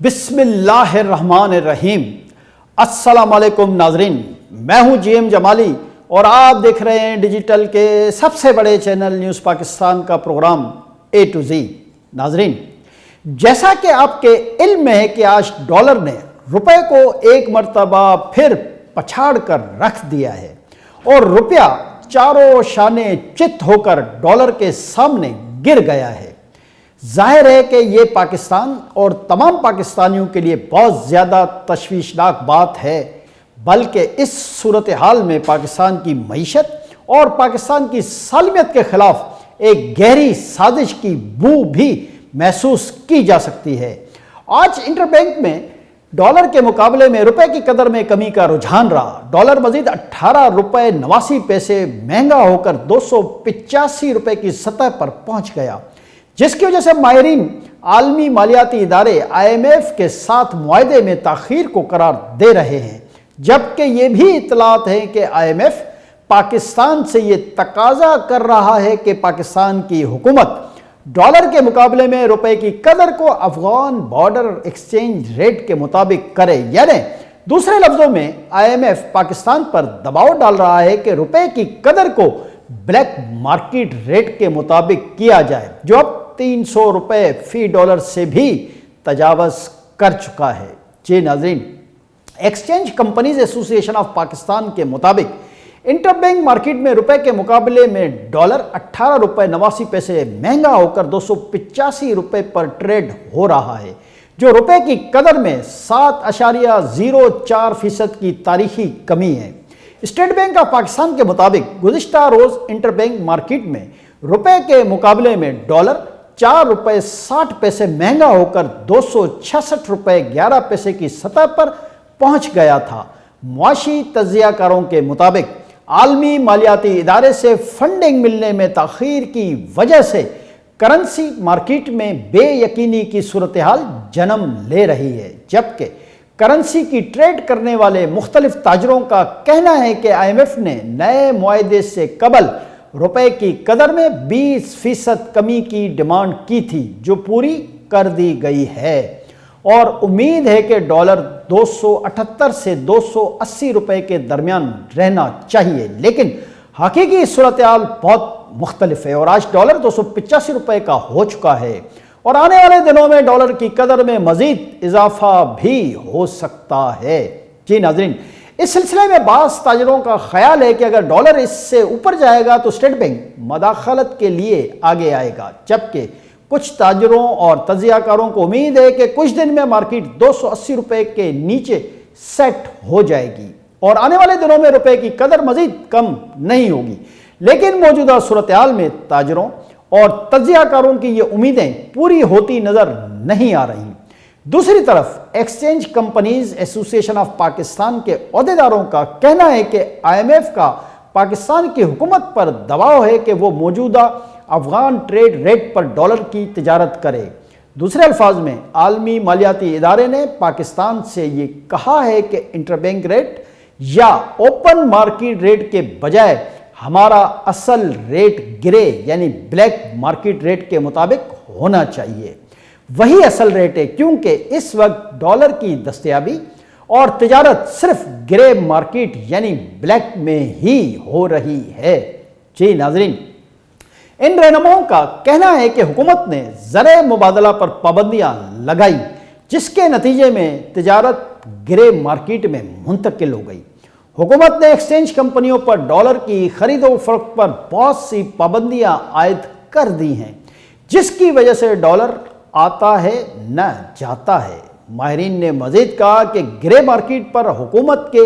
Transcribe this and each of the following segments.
بسم اللہ الرحمن الرحیم۔ السلام علیکم ناظرین، میں ہوں جی ایم جمالی اور آپ دیکھ رہے ہیں ڈیجیٹل کے سب سے بڑے چینل نیوز پاکستان کا پروگرام اے ٹو زی۔ ناظرین، جیسا کہ آپ کے علم میں ہے کہ آج ڈالر نے روپے کو ایک مرتبہ پھر پچھاڑ کر رکھ دیا ہے اور روپیہ چاروں شانے چت ہو کر ڈالر کے سامنے گر گیا ہے۔ ظاہر ہے کہ یہ پاکستان اور تمام پاکستانیوں کے لیے بہت زیادہ تشویشناک بات ہے، بلکہ اس صورتحال میں پاکستان کی معیشت اور پاکستان کی سالمیت کے خلاف ایک گہری سازش کی بو بھی محسوس کی جا سکتی ہے۔ آج انٹر بینک میں ڈالر کے مقابلے میں روپے کی قدر میں کمی کا رجحان رہا۔ ڈالر مزید 18 روپے 89 پیسے مہنگا ہو کر 285 روپے کی سطح پر پہنچ گیا، جس کی وجہ سے ماہرین عالمی مالیاتی ادارے آئی ایم ایف کے ساتھ معاہدے میں تاخیر کو قرار دے رہے ہیں، جبکہ یہ بھی اطلاعات ہیں کہ آئی ایم ایف پاکستان سے یہ تقاضا کر رہا ہے کہ پاکستان کی حکومت ڈالر کے مقابلے میں روپے کی قدر کو افغان بارڈر ایکسچینج ریٹ کے مطابق کرے، یعنی دوسرے لفظوں میں آئی ایم ایف پاکستان پر دباؤ ڈال رہا ہے کہ روپے کی قدر کو بلیک مارکیٹ ریٹ کے مطابق کیا جائے، جو اب 300 روپے فی ڈالر سے بھی تجاوز کر چکا ہے۔ جی ناظرین، ایکسچینج کمپنیز ایسوسی ایشن آف پاکستان کے مطابق انٹر بینک مارکیٹ میں روپے کے مقابلے میں ڈالر 18 روپے 89 پیسے مہنگا ہو کر 285 روپے پر ٹریڈ ہو رہا ہے، جو روپے کی قدر میں 7.04% کی تاریخی کمی ہے۔ اسٹیٹ بینک آف پاکستان کے مطابق گزشتہ روز انٹر بینک مارکیٹ میں روپے کے مقابلے میں ڈالر 4 روپے 60 پیسے مہنگا ہو کر 266 روپے 11 پیسے کی سطح پر پہنچ گیا تھا۔ معاشی تجزیہ کاروں کے مطابق عالمی مالیاتی ادارے سے فنڈنگ ملنے میں تاخیر کی وجہ سے کرنسی مارکیٹ میں بے یقینی کی صورتحال جنم لے رہی ہے، جبکہ کرنسی کی ٹریڈ کرنے والے مختلف تاجروں کا کہنا ہے کہ آئی ایم ایف نے نئے معاہدے سے قبل روپے کی قدر میں 20% کمی کی ڈیمانڈ کی تھی، جو پوری کر دی گئی ہے، اور امید ہے کہ ڈالر 278 سے 280 روپے کے درمیان رہنا چاہیے، لیکن حقیقی صورتحال بہت مختلف ہے اور آج ڈالر 285 روپے کا ہو چکا ہے اور آنے والے دنوں میں ڈالر کی قدر میں مزید اضافہ بھی ہو سکتا ہے۔ جی ناظرین، اس سلسلے میں بعض تاجروں کا خیال ہے کہ اگر ڈالر اس سے اوپر جائے گا تو اسٹیٹ بینک مداخلت کے لیے آگے آئے گا، جبکہ کچھ تاجروں اور تجزیہ کاروں کو امید ہے کہ کچھ دن میں مارکیٹ 280 روپے کے نیچے سیٹ ہو جائے گی اور آنے والے دنوں میں روپے کی قدر مزید کم نہیں ہوگی، لیکن موجودہ صورتحال میں تاجروں اور تجزیہ کاروں کی یہ امیدیں پوری ہوتی نظر نہیں آ رہی۔ دوسری طرف ایکسچینج کمپنیز ایسوسی ایشن آف پاکستان کے عہدیداروں کا کہنا ہے کہ آئی ایم ایف کا پاکستان کی حکومت پر دباؤ ہے کہ وہ موجودہ افغان ٹریڈ ریٹ پر ڈالر کی تجارت کرے۔ دوسرے الفاظ میں عالمی مالیاتی ادارے نے پاکستان سے یہ کہا ہے کہ انٹر بینک ریٹ یا اوپن مارکیٹ ریٹ کے بجائے ہمارا اصل ریٹ گرے یعنی بلیک مارکیٹ ریٹ کے مطابق ہونا چاہیے۔ وہی اصل ریٹ ہے، کیونکہ اس وقت ڈالر کی دستیابی اور تجارت صرف گرے مارکیٹ یعنی بلیک میں ہی ہو رہی ہے۔ جی ناظرین، ان رہنماؤں کا کہنا ہے کہ حکومت نے زر مبادلہ پر پابندیاں لگائی، جس کے نتیجے میں تجارت گرے مارکیٹ میں منتقل ہو گئی۔ حکومت نے ایکسچینج کمپنیوں پر ڈالر کی خرید و فروخت پر بہت سی پابندیاں عائد کر دی ہیں، جس کی وجہ سے ڈالر آتا ہے نہ جاتا ہے۔ ماہرین نے مزید کہا کہ گرے مارکیٹ پر حکومت کے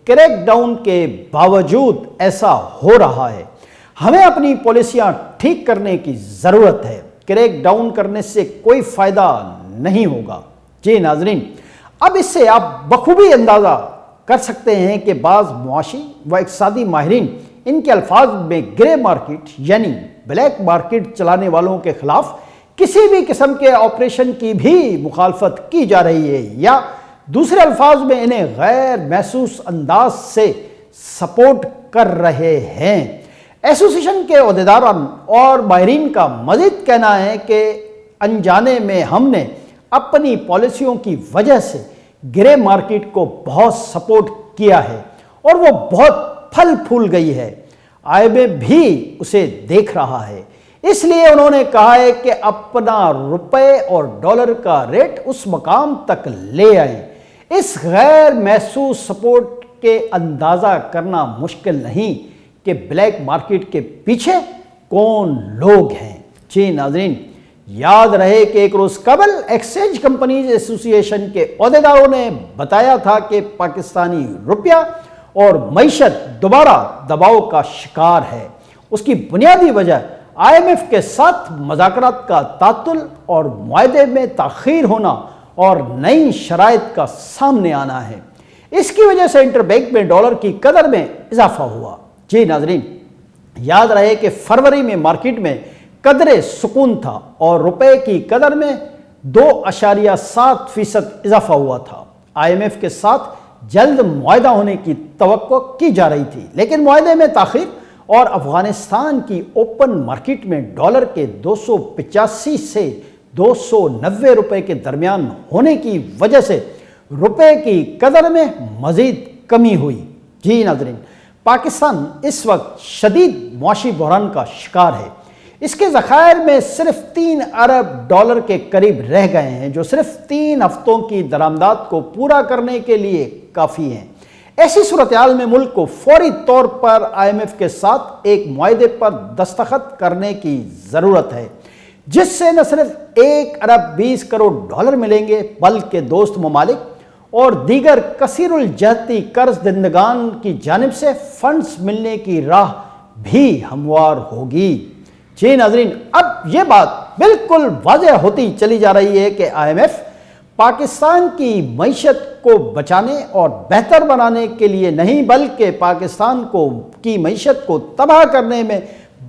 کریک ڈاؤن کے باوجود ایسا ہو رہا ہے۔ ہمیں اپنی پالیسیاں ٹھیک کرنے کی ضرورت ہے، کریک ڈاؤن کرنے سے کوئی فائدہ نہیں ہوگا۔ جی ناظرین، اب اس سے آپ بخوبی اندازہ کر سکتے ہیں کہ بعض معاشی و اقتصادی ماہرین ان کے الفاظ میں گرے مارکیٹ یعنی بلیک مارکیٹ چلانے والوں کے خلاف کسی بھی قسم کے آپریشن کی بھی مخالفت کی جا رہی ہے، یا دوسرے الفاظ میں انہیں غیر محسوس انداز سے سپورٹ کر رہے ہیں۔ ایسوسی ایشن کے عہدیداران اور ماہرین کا مزید کہنا ہے کہ انجانے میں ہم نے اپنی پالیسیوں کی وجہ سے گرے مارکیٹ کو بہت سپورٹ کیا ہے اور وہ بہت پھل پھول گئی ہے۔ IMF بھی اسے دیکھ رہا ہے، اس لیے انہوں نے کہا ہے کہ اپنا روپے اور ڈالر کا ریٹ اس مقام تک لے آئیں۔ اس غیر محسوس سپورٹ کے اندازہ کرنا مشکل نہیں کہ بلیک مارکیٹ کے پیچھے کون لوگ ہیں۔ جی ناظرین، یاد رہے کہ ایک روز قبل ایکسچینج کمپنیز ایسوسی ایشن کے عہدیداروں نے بتایا تھا کہ پاکستانی روپیہ اور معیشت دوبارہ دباؤ کا شکار ہے۔ اس کی بنیادی وجہ IMF کے ساتھ مذاکرات کا تعطل اور معاہدے میں تاخیر ہونا اور نئی شرائط کا سامنے آنا ہے۔ اس کی وجہ سے انٹر بینک میں ڈالر کی قدر میں اضافہ ہوا۔ جی ناظرین، یاد رہے کہ فروری میں مارکیٹ میں قدر سکون تھا اور روپے کی قدر میں 2.7% اضافہ ہوا تھا۔ IMF کے ساتھ جلد معاہدہ ہونے کی توقع کی جا رہی تھی، لیکن معاہدے میں تاخیر اور افغانستان کی اوپن مارکیٹ میں ڈالر کے 285 سے 290 روپے کے درمیان ہونے کی وجہ سے روپے کی قدر میں مزید کمی ہوئی۔ جی ناظرین، پاکستان اس وقت شدید معاشی بحران کا شکار ہے۔ اس کے ذخائر میں صرف 3 ارب ڈالر کے قریب رہ گئے ہیں، جو صرف 3 ہفتوں کی درآمدات کو پورا کرنے کے لیے کافی ہیں۔ ایسی صورتحال میں ملک کو فوری طور پر IMF کے ساتھ ایک معاہدے پر دستخط کرنے کی ضرورت ہے، جس سے نہ صرف 1 ارب 20 کروڑ ڈالر ملیں گے، بلکہ دوست ممالک اور دیگر کثیر الجہتی قرض دہندگان کی جانب سے فنڈز ملنے کی راہ بھی ہموار ہوگی۔ جی ناظرین، اب یہ بات بالکل واضح ہوتی چلی جا رہی ہے کہ IMF پاکستان کی معیشت کو بچانے اور بہتر بنانے کے لیے نہیں، بلکہ پاکستان کی معیشت کو تباہ کرنے میں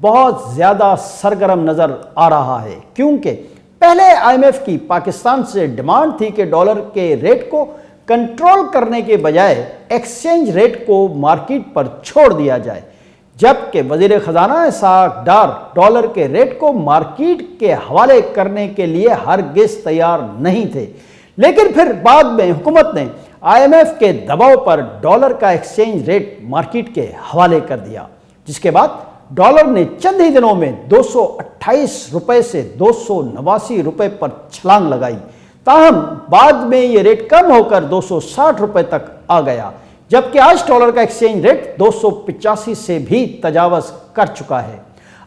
بہت زیادہ سرگرم نظر آ رہا ہے، کیونکہ پہلے IMF کی پاکستان سے ڈیمانڈ تھی کہ ڈالر کے ریٹ کو کنٹرول کرنے کے بجائے ایکسچینج ریٹ کو مارکیٹ پر چھوڑ دیا جائے، جبکہ وزیر خزانہ اسحاق ڈار ڈالر کے ریٹ کو مارکیٹ کے حوالے کرنے کے لیے ہرگز تیار نہیں تھے۔ لیکن پھر بعد میں حکومت نے IMF کے دباؤ پر ڈالر کا ایکسچینج ریٹ مارکیٹ کے حوالے کر دیا، جس کے بعد ڈالر نے چند ہی دنوں میں 228 روپے سے 289 روپے پر چھلانگ لگائی۔ تاہم بعد میں یہ ریٹ کم ہو کر 260 روپے تک آ گیا، جبکہ آج ڈالر کا ایکسچینج ریٹ 285 سے بھی تجاوز کر چکا ہے۔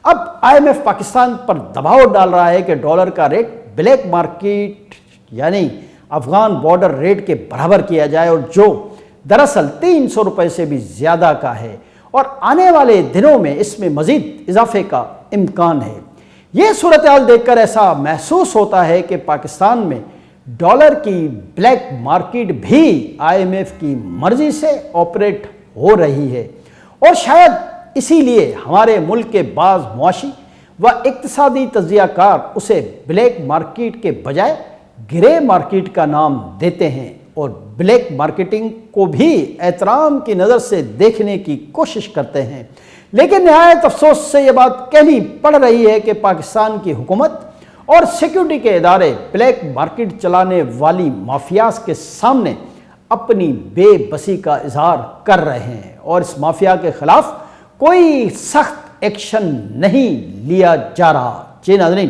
اب IMF پاکستان پر دباؤ ڈال رہا ہے کہ ڈالر کا ریٹ بلیک مارکیٹ یعنی افغان بارڈر ریٹ کے برابر کیا جائے، اور جو دراصل 300 روپے سے بھی زیادہ کا ہے، اور آنے والے دنوں میں اس میں مزید اضافے کا امکان ہے۔ یہ صورتحال دیکھ کر ایسا محسوس ہوتا ہے کہ پاکستان میں ڈالر کی بلیک مارکیٹ بھی IMF کی مرضی سے آپریٹ ہو رہی ہے، اور شاید اسی لیے ہمارے ملک کے بعض معاشی و اقتصادی تجزیہ کار اسے بلیک مارکیٹ کے بجائے گرے مارکیٹ کا نام دیتے ہیں، اور بلیک مارکیٹنگ کو بھی احترام کی نظر سے دیکھنے کی کوشش کرتے ہیں۔ لیکن نہایت افسوس سے یہ بات کہنی پڑ رہی ہے کہ پاکستان کی حکومت اور سیکیورٹی کے ادارے بلیک مارکیٹ چلانے والی مافیاز کے سامنے اپنی بے بسی کا اظہار کر رہے ہیں، اور اس مافیا کے خلاف کوئی سخت ایکشن نہیں لیا جا رہا۔ جی ناظرین،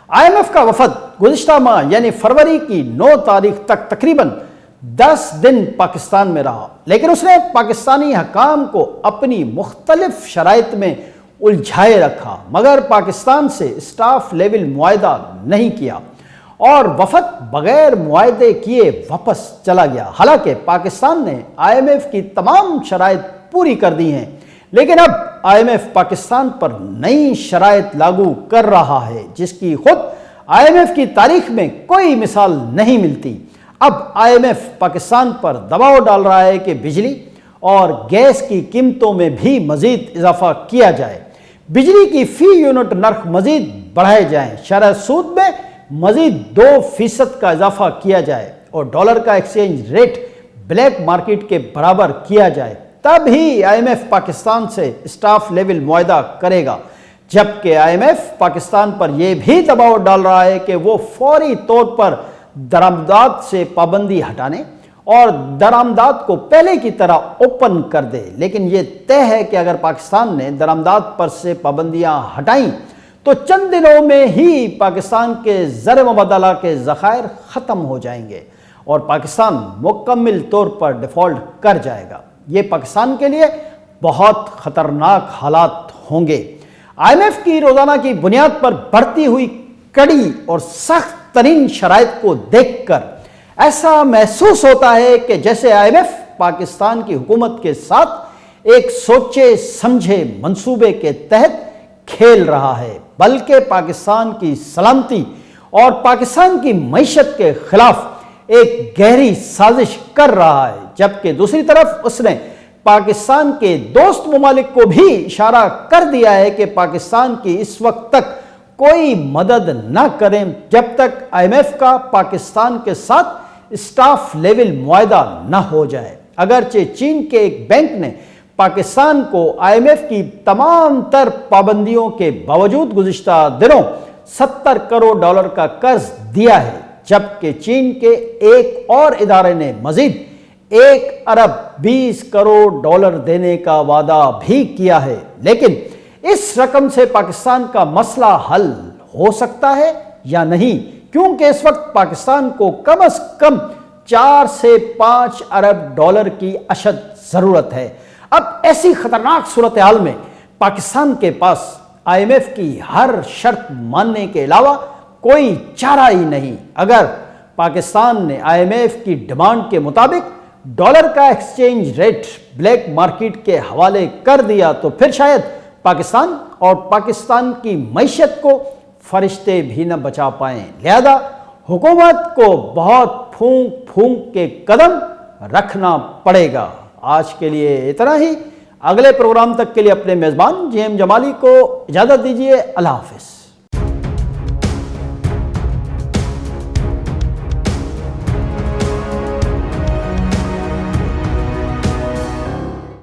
IMF کا وفد گزشتہ ماہ یعنی فروری کی 9 تاریخ تک تقریباً 10 دن پاکستان میں رہا، لیکن اس نے پاکستانی حکام کو اپنی مختلف شرائط میں الجھائے رکھا، مگر پاکستان سے اسٹاف لیول معاہدہ نہیں کیا، اور وفد بغیر معاہدے کیے واپس چلا گیا۔ حالانکہ پاکستان نے IMF کی تمام شرائط پوری کر دی ہیں، لیکن اب IMF پاکستان پر نئی شرائط لاگو کر رہا ہے، جس کی خود IMF کی تاریخ میں کوئی مثال نہیں ملتی۔ اب IMF پاکستان پر دباؤ ڈال رہا ہے کہ بجلی اور گیس کی قیمتوں میں بھی مزید اضافہ کیا جائے، بجلی کی فی یونٹ نرخ مزید بڑھائے جائیں، شرح سود میں مزید 2% کا اضافہ کیا جائے، اور ڈالر کا ایکسچینج ریٹ بلیک مارکیٹ کے برابر کیا جائے، تب ہی IMF پاکستان سے اسٹاف لیول معاہدہ کرے گا۔ جبکہ IMF پاکستان پر یہ بھی دباؤ ڈال رہا ہے کہ وہ فوری طور پر درآمدات سے پابندی ہٹانے اور درآمدات کو پہلے کی طرح اوپن کر دے۔ لیکن یہ طے ہے کہ اگر پاکستان نے درآمدات پر سے پابندیاں ہٹائیں تو چند دنوں میں ہی پاکستان کے زر مبادلہ کے ذخائر ختم ہو جائیں گے اور پاکستان مکمل طور پر ڈیفالٹ کر جائے گا۔ یہ پاکستان کے لیے بہت خطرناک حالات ہوں گے۔ IMF کی روزانہ کی بنیاد پر بڑھتی ہوئی کڑی اور سخت ترین شرائط کو دیکھ کر ایسا محسوس ہوتا ہے کہ جیسے IMF پاکستان کی حکومت کے ساتھ ایک سوچے سمجھے منصوبے کے تحت کھیل رہا ہے، بلکہ پاکستان کی سلامتی اور پاکستان کی معیشت کے خلاف ایک گہری سازش کر رہا ہے، جبکہ دوسری طرف اس نے پاکستان کے دوست ممالک کو بھی اشارہ کر دیا ہے کہ پاکستان کی اس وقت تک کوئی مدد نہ کریں جب تک IMF کا پاکستان کے ساتھ اسٹاف لیول معاہدہ نہ ہو جائے۔ اگرچہ چین کے ایک بینک نے پاکستان کو IMF کی تمام تر پابندیوں کے باوجود گزشتہ دنوں $70 کروڑ کا قرض دیا ہے، جبکہ چین کے ایک اور ادارے نے مزید $1 ارب 20 کروڑ دینے کا وعدہ بھی کیا ہے۔ لیکن اس رقم سے پاکستان کا مسئلہ حل ہو سکتا ہے یا نہیں، کیونکہ اس وقت پاکستان کو کم از کم $4 سے $5 ارب کی اشد ضرورت ہے۔ اب ایسی خطرناک صورتحال میں پاکستان کے پاس IMF کی ہر شرط ماننے کے علاوہ کوئی چارہ ہی نہیں۔ اگر پاکستان نے IMF کی ڈیمانڈ کے مطابق ڈالر کا ایکسچینج ریٹ بلیک مارکیٹ کے حوالے کر دیا تو پھر شاید پاکستان اور پاکستان کی معیشت کو فرشتے بھی نہ بچا پائیں۔ لہذا حکومت کو بہت پھونک پھونک کے قدم رکھنا پڑے گا۔ آج کے لیے اتنا ہی۔ اگلے پروگرام تک کے لیے اپنے میزبان JM جمالی کو اجازت دیجیے۔ اللہ حافظ۔